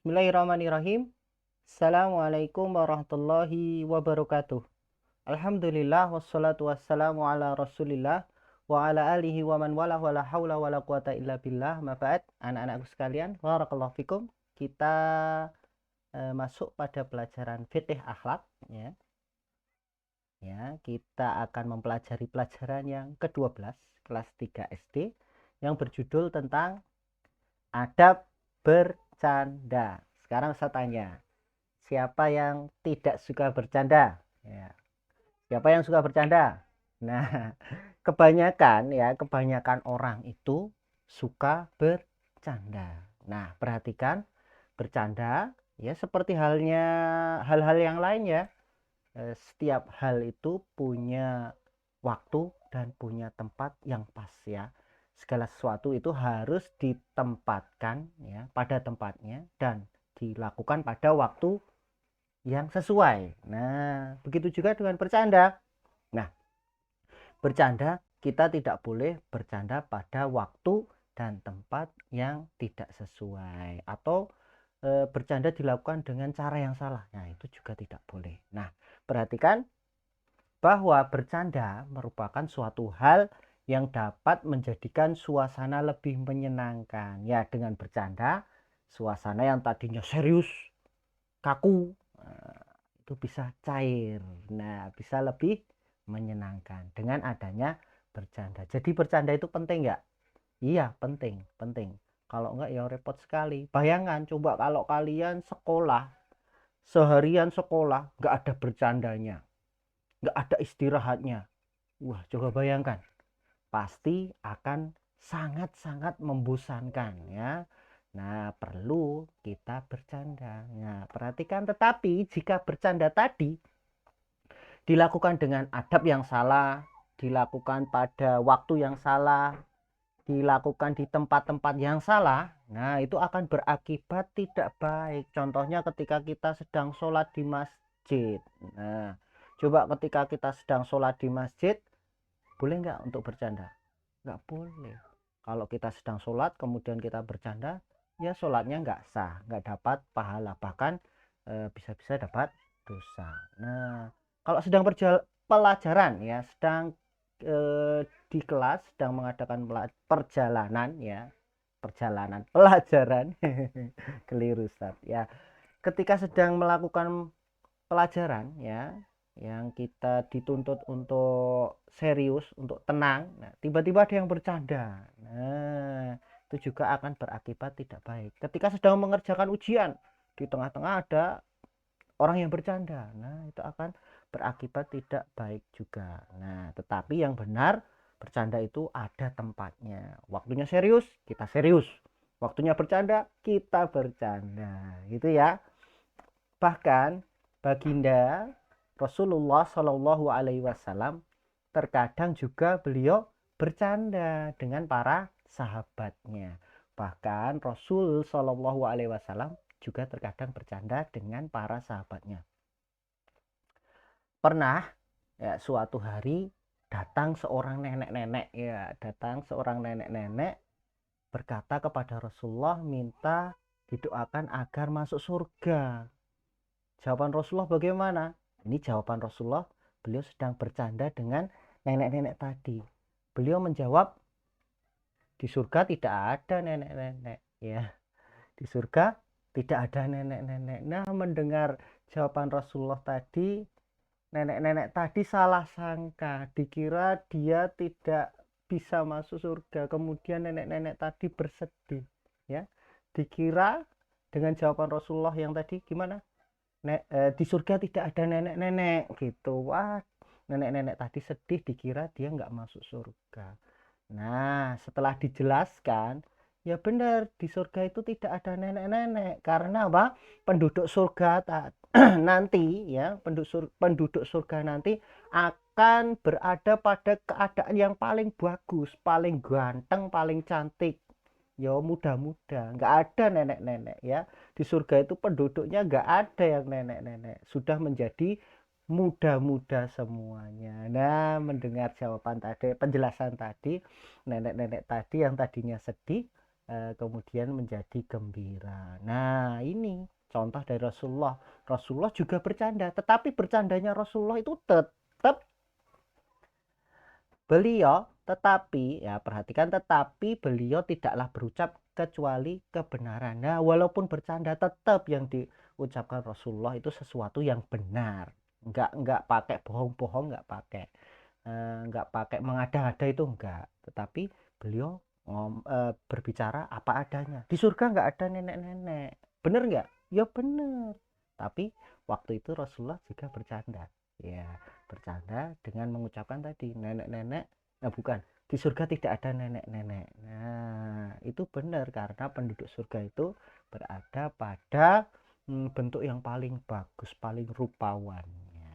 Bismillahirrahmanirrahim. Assalamualaikum warahmatullahi wabarakatuh. Alhamdulillah wassalatu wassalamu ala Rasulillah wa ala alihi wa man wala wala haula wala quwata illa billah. Ma ba'd, anak-anakku sekalian, barakallahu fikum. Kita masuk pada pelajaran fikih akhlak ya. Ya, kita akan mempelajari pelajaran yang ke-12 kelas 3 SD yang berjudul tentang adab bercanda. Sekarang saya tanya, siapa yang tidak suka bercanda? Ya. Siapa yang suka bercanda? Nah, kebanyakan orang itu suka bercanda. Nah, perhatikan, bercanda ya seperti halnya hal-hal yang lain ya. Setiap hal itu punya waktu dan punya tempat yang pas ya. Segala sesuatu itu harus ditempatkan ya pada tempatnya dan dilakukan pada waktu yang sesuai. Nah, begitu juga dengan bercanda. Nah, bercanda kita tidak boleh bercanda pada waktu dan tempat yang tidak sesuai atau bercanda dilakukan dengan cara yang salah. Nah, itu juga tidak boleh. Nah, perhatikan bahwa bercanda merupakan suatu hal yang dapat menjadikan suasana lebih menyenangkan. Ya, dengan bercanda, suasana yang tadinya serius, kaku, itu bisa cair. Nah, bisa lebih menyenangkan dengan adanya bercanda. Jadi bercanda itu penting nggak? Iya, penting, penting. Kalau enggak ya repot sekali. Bayangkan coba kalau kalian sekolah, seharian sekolah, nggak ada bercandanya, nggak ada istirahatnya. Wah, coba bayangkan. Pasti akan sangat-sangat membosankan ya. Nah, perlu kita bercanda. Nah, perhatikan, tetapi jika bercanda tadi dilakukan dengan adab yang salah, dilakukan pada waktu yang salah, dilakukan di tempat-tempat yang salah, nah itu akan berakibat tidak baik. Contohnya ketika kita sedang sholat di masjid. Nah, coba ketika kita sedang sholat di masjid, boleh nggak untuk bercanda? Nggak boleh. Kalau kita sedang sholat kemudian kita bercanda, ya sholatnya nggak sah, nggak dapat pahala, bahkan bisa-bisa dapat dosa. Nah, kalau sedang pelajaran ya, sedang di kelas sedang mengadakan perjalanan ya, perjalanan pelajaran keliru Ustaz ya. Ketika sedang melakukan pelajaran ya, yang kita dituntut untuk serius, untuk tenang, nah tiba-tiba ada yang bercanda, nah itu juga akan berakibat tidak baik. Ketika sedang mengerjakan ujian, di tengah-tengah ada orang yang bercanda, nah itu akan berakibat tidak baik juga. Nah, tetapi yang benar, bercanda itu ada tempatnya. Waktunya serius, kita serius. Waktunya bercanda, kita bercanda. Gitu ya. Bahkan baginda Rasulullah Shallallahu Alaihi Wasallam terkadang juga beliau bercanda dengan para sahabatnya. Bahkan Rasul Shallallahu Alaihi Wasallam juga terkadang bercanda dengan para sahabatnya. Pernah ya suatu hari datang seorang nenek-nenek ya, datang seorang nenek-nenek berkata kepada Rasulullah minta didoakan agar masuk surga. Jawaban Rasulullah bagaimana? Ini jawaban Rasulullah, beliau sedang bercanda dengan nenek-nenek tadi. Beliau menjawab, di surga tidak ada nenek-nenek ya. Di surga tidak ada nenek-nenek. Nah, mendengar jawaban Rasulullah tadi, nenek-nenek tadi salah sangka, dikira dia tidak bisa masuk surga. Kemudian nenek-nenek tadi bersedih ya. Dikira dengan jawaban Rasulullah yang tadi gimana? Di surga tidak ada nenek-nenek gitu. Wah, nenek-nenek tadi sedih, dikira dia nggak masuk surga. Nah, setelah dijelaskan, ya benar, di surga itu tidak ada nenek-nenek. Karena apa? Penduduk surga nanti ya, penduduk surga nanti akan berada pada keadaan yang paling bagus, paling ganteng, paling cantik. Ya muda-muda, nggak ada nenek-nenek ya. Di surga itu penduduknya nggak ada yang nenek-nenek, sudah menjadi muda-muda semuanya. Nah, mendengar jawaban tadi, penjelasan tadi, nenek-nenek tadi yang tadinya sedih, kemudian menjadi gembira. Nah, ini contoh dari Rasulullah. Rasulullah juga bercanda, tetapi bercandanya Rasulullah itu tetap beliau, tetapi ya perhatikan, tetapi beliau tidaklah berucap kecuali kebenaran. Nah, walaupun bercanda tetap yang diucapkan Rasulullah itu sesuatu yang benar. Enggak pakai bohong-bohong, enggak pakai mengada-ada, itu enggak. Tetapi beliau berbicara apa adanya. Di surga enggak ada nenek-nenek. Bener enggak? Ya bener. Tapi waktu itu Rasulullah juga bercanda. Ya, bercanda dengan mengucapkan tadi nenek-nenek. Nah, bukan, di surga tidak ada nenek-nenek. Nah, itu benar karena penduduk surga itu berada pada bentuk yang paling bagus, paling rupawannya.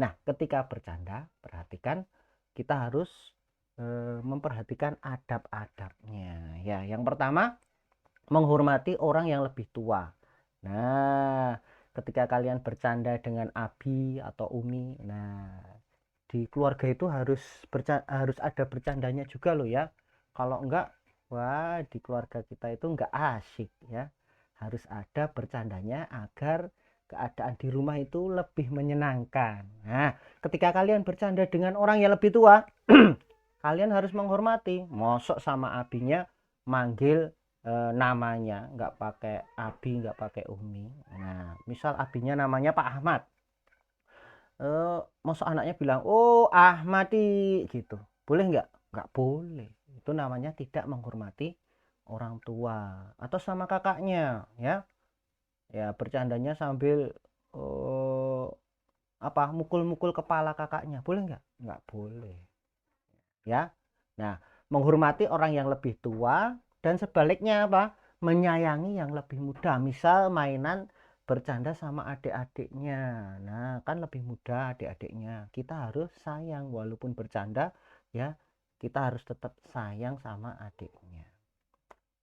Nah, ketika bercanda, perhatikan, kita harus memperhatikan adab-adabnya. Ya, yang pertama, menghormati orang yang lebih tua. Nah, ketika kalian bercanda dengan abi atau umi, nah, di keluarga itu harus ada bercandanya juga loh ya. Kalau enggak, wah, di keluarga kita itu enggak asik ya. Harus ada bercandanya agar keadaan di rumah itu lebih menyenangkan. Nah, ketika kalian bercanda dengan orang yang lebih tua, kalian harus menghormati. Mosok sama abinya manggil namanya, nggak pakai abi, nggak pakai umi. Nah, misal abinya namanya Pak Ahmad, mosok anaknya bilang, oh Ahmadi gitu, boleh nggak boleh. Itu namanya tidak menghormati orang tua. Atau sama kakaknya ya, ya bercandanya sambil apa, mukul-mukul kepala kakaknya, boleh nggak boleh ya. Nah, menghormati orang yang lebih tua, dan sebaliknya apa, menyayangi yang lebih muda. Misal mainan bercanda sama adik-adiknya, nah kan lebih muda adik-adiknya, kita harus sayang walaupun bercanda ya, kita harus tetap sayang sama adiknya.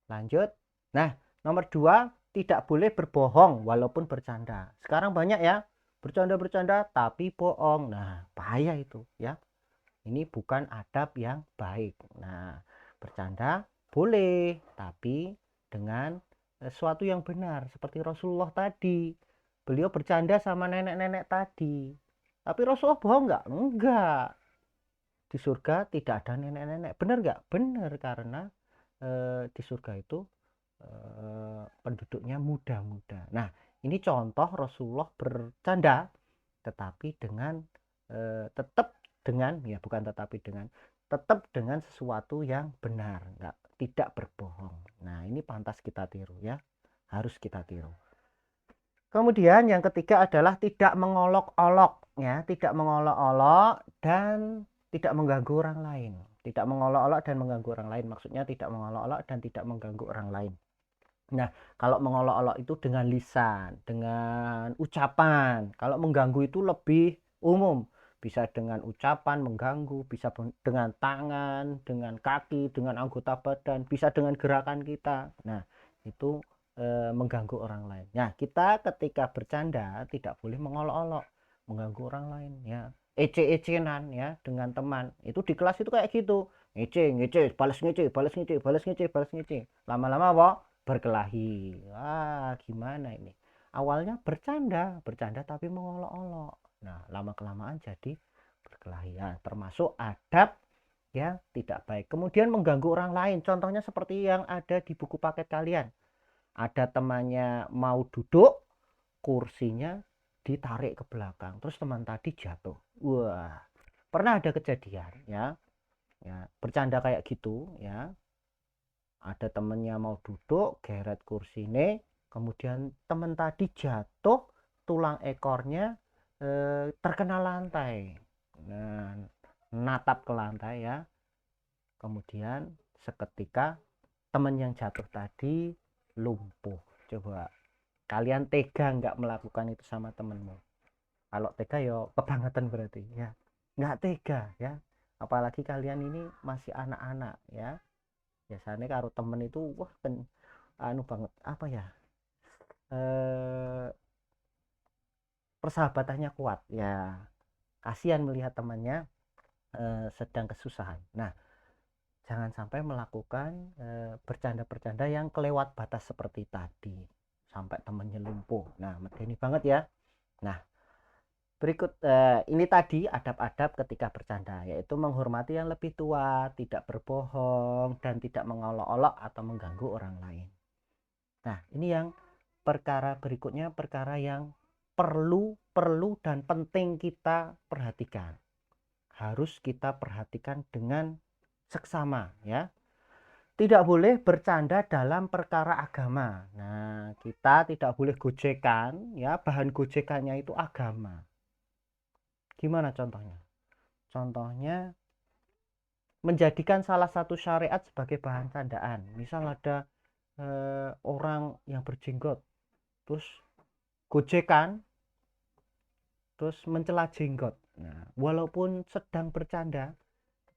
Lanjut. Nah, nomor 2, tidak boleh berbohong walaupun bercanda. Sekarang banyak ya bercanda-bercanda tapi bohong. Nah, bahaya itu ya. Ini bukan adab yang baik. Nah, bercanda boleh, tapi dengan sesuatu yang benar. Seperti Rasulullah tadi. Beliau bercanda sama nenek-nenek tadi. Tapi Rasulullah bohong nggak? Enggak. Di surga tidak ada nenek-nenek. Benar nggak? Benar, karena di surga itu penduduknya muda-muda. Nah, ini contoh Rasulullah bercanda, tetapi dengan tetap dengan, ya bukan tetapi dengan, tetap dengan sesuatu yang benar, tidak berbohong. Nah, ini pantas kita tiru ya, harus kita tiru. Kemudian yang ketiga adalah tidak mengolok-olok ya, tidak mengolok-olok dan tidak mengganggu orang lain. Tidak mengolok-olok dan mengganggu orang lain, maksudnya tidak mengolok-olok dan tidak mengganggu orang lain. Nah, kalau mengolok-olok itu dengan lisan, dengan ucapan. Kalau mengganggu itu lebih umum. Bisa dengan ucapan mengganggu, bisa dengan tangan, dengan kaki, dengan anggota badan, bisa dengan gerakan kita. Nah, itu mengganggu orang lain. Nah, kita ketika bercanda tidak boleh mengolok-olok, mengganggu orang lain ya. Ece-ecenan ya dengan teman. Itu di kelas itu kayak gitu. Ngece, ngece, balas ngece, balas ngece, balas ngece, balas ngece. Lama-lama apa? Berkelahi. Wah, gimana ini? Awalnya bercanda tapi mengolok-olok. Nah, lama kelamaan jadi berkelahi. Nah, termasuk adab ya tidak baik. Kemudian mengganggu orang lain. Contohnya seperti yang ada di buku paket kalian. Ada temannya mau duduk, kursinya ditarik ke belakang. Terus teman tadi jatuh. Wah, pernah ada kejadian ya. Ya, bercanda kayak gitu ya, ada temennya mau duduk, geret kursi ini, kemudian temen tadi jatuh, tulang ekornya terkena lantai, nah, natap ke lantai ya. Kemudian seketika temen yang jatuh tadi lumpuh. Coba kalian tega nggak melakukan itu sama temenmu? Kalau tega yo kebangetan berarti ya, nggak tega ya, apalagi kalian ini masih anak-anak ya. Biasanya karo temen itu wah kan anu banget, apa ya, persahabatannya kuat ya, kasihan melihat temannya sedang kesusahan. Nah, jangan sampai melakukan bercanda-bercanda yang kelewat batas seperti tadi sampai temennya lumpuh. Nah, medeni banget ya. Nah, berikut ini tadi adab-adab ketika bercanda, yaitu menghormati yang lebih tua, tidak berbohong, dan tidak mengolok-olok atau mengganggu orang lain. Nah, ini yang perkara berikutnya, perkara yang perlu dan penting kita perhatikan. Harus kita perhatikan dengan seksama ya. Tidak boleh bercanda dalam perkara agama. Nah, kita tidak boleh gojekan ya, bahan gojekannya itu agama. Gimana contohnya? Contohnya menjadikan salah satu syariat sebagai bahan candaan. Misal ada orang yang berjenggot, terus gojekan, terus mencela jenggot. Nah, walaupun sedang bercanda,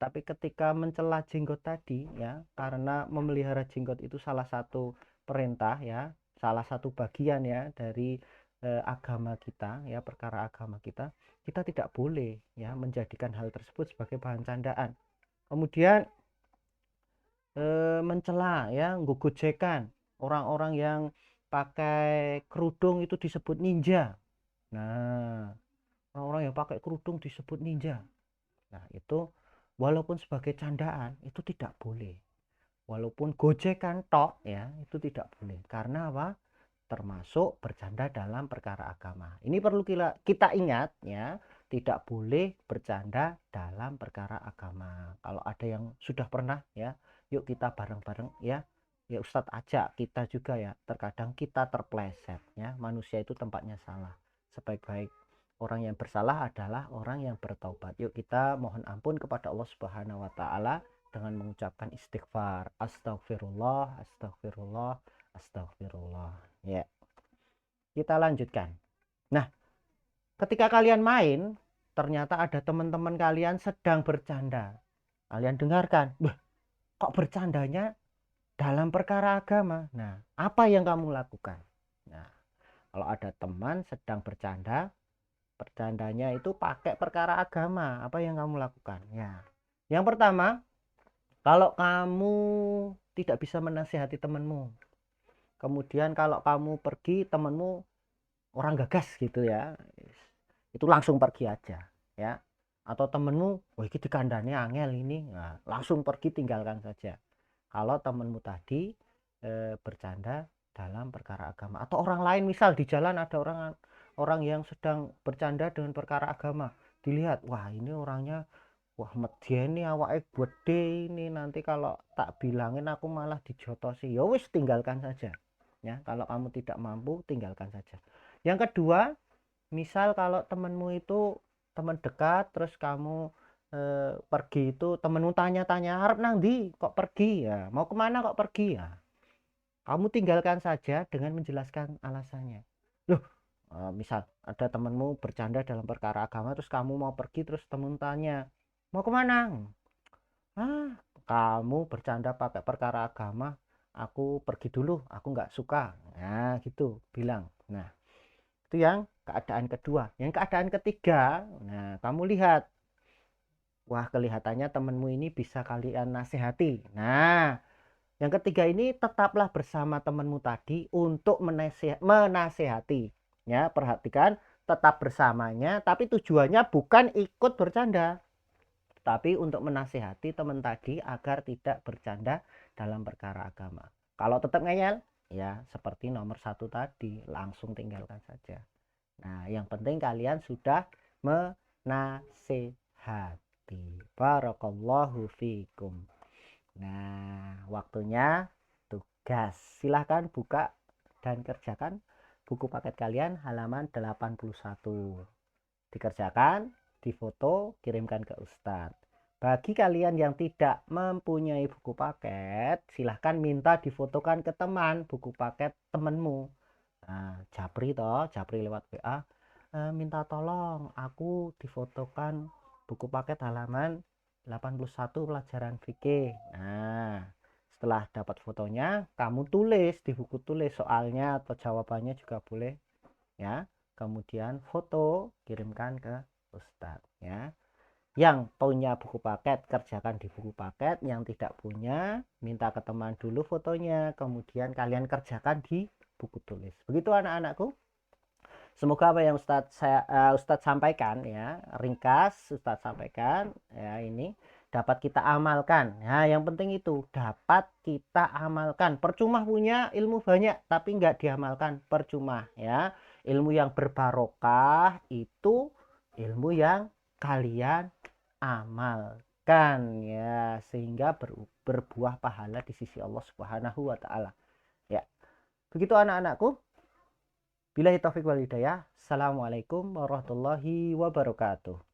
tapi ketika mencela jenggot tadi ya, karena memelihara jenggot itu salah satu perintah ya, salah satu bagian ya dari agama kita ya, perkara agama kita, kita tidak boleh ya menjadikan hal tersebut sebagai bahan candaan. Kemudian mencela ya, gojekan orang-orang yang pakai kerudung itu disebut ninja. Nah, orang-orang yang pakai kerudung disebut ninja. Nah, itu walaupun sebagai candaan itu tidak boleh. Walaupun gojekan tok ya, itu tidak boleh. Karena apa? Termasuk bercanda dalam perkara agama. Ini perlu kita ingat ya, tidak boleh bercanda dalam perkara agama. Kalau ada yang sudah pernah ya, yuk kita bareng-bareng ya. Ya Ustadz ajak kita juga ya. Terkadang kita terpleset ya. Manusia itu tempatnya salah. Sebaik-baik orang yang bersalah adalah orang yang bertaubat. Yuk kita mohon ampun kepada Allah Subhanahu wa taala dengan mengucapkan istighfar. Astagfirullah, astagfirullah, astagfirullah. Ya, kita lanjutkan. Nah, ketika kalian main, ternyata ada teman-teman kalian sedang bercanda. Kalian dengarkan, kok bercandanya dalam perkara agama? Nah, apa yang kamu lakukan? Nah, kalau ada teman sedang bercanda, bercandanya itu pakai perkara agama, apa yang kamu lakukan? Ya, yang pertama, kalau kamu tidak bisa menasihati temanmu, kemudian kalau kamu pergi temanmu orang gagas gitu ya, itu langsung pergi aja ya. Atau temenmu, wah ini dikandani angel ini, nah, langsung pergi, tinggalkan saja. Kalau temenmu tadi bercanda dalam perkara agama, atau orang lain, misal di jalan ada orang yang sedang bercanda dengan perkara agama, dilihat, wah ini orangnya, wah medeni awake gede ini, nanti kalau tak bilangin aku malah dijotosi, ya wis tinggalkan saja ya. Kalau kamu tidak mampu, tinggalkan saja. Yang kedua, misal kalau temenmu itu teman dekat, terus kamu pergi, itu temenmu tanya-tanya, harap nang di kok pergi ya, mau kemana kok pergi ya, kamu tinggalkan saja dengan menjelaskan alasannya. Loh, misal ada temenmu bercanda dalam perkara agama, terus kamu mau pergi, terus temen tanya mau kemana, kamu bercanda pakai perkara agama, aku pergi dulu, aku nggak suka, nah gitu bilang. Nah, itu yang keadaan kedua. Yang keadaan ketiga, nah kamu lihat, wah kelihatannya temenmu ini bisa kalian nasihati. Nah, yang ketiga ini tetaplah bersama temenmu tadi untuk menasihati ya. Perhatikan, tetap bersamanya, tapi tujuannya bukan ikut bercanda, tapi untuk menasihati teman tadi agar tidak bercanda dalam perkara agama. Kalau tetap ngeyel, ya seperti nomor satu tadi, langsung tinggalkan saja. Nah, yang penting kalian sudah menasihati. Barakallahu fikum. Nah, waktunya tugas. Silahkan buka dan kerjakan buku paket kalian halaman 81. Dikerjakan, difoto, kirimkan ke Ustadz. Bagi kalian yang tidak mempunyai buku paket, silahkan minta difotokan ke teman buku paket temenmu. Nah, Japri toh, Japri lewat WA, minta tolong aku difotokan buku paket halaman 81 pelajaran fikih. Nah, setelah dapat fotonya, kamu tulis di buku tulis soalnya atau jawabannya juga boleh ya. Kemudian foto, kirimkan ke Ustadz ya. Yang punya buku paket kerjakan di buku paket, yang tidak punya minta ke teman dulu fotonya, kemudian kalian kerjakan di buku tulis. Begitu anak-anakku. Semoga apa yang Ustadz sampaikan ya, ringkas Ustadz sampaikan ya, ini dapat kita amalkan. Nah, yang penting itu dapat kita amalkan. Percuma punya ilmu banyak tapi nggak diamalkan, percuma ya. Ilmu yang berbarokah itu ilmu yang kalian amalkan ya, sehingga berbuah pahala di sisi Allah Subhanahu wa taala. Ya. Begitu anak-anakku. Billahi taufiq wal hidayah. Assalamualaikum warahmatullahi wabarakatuh.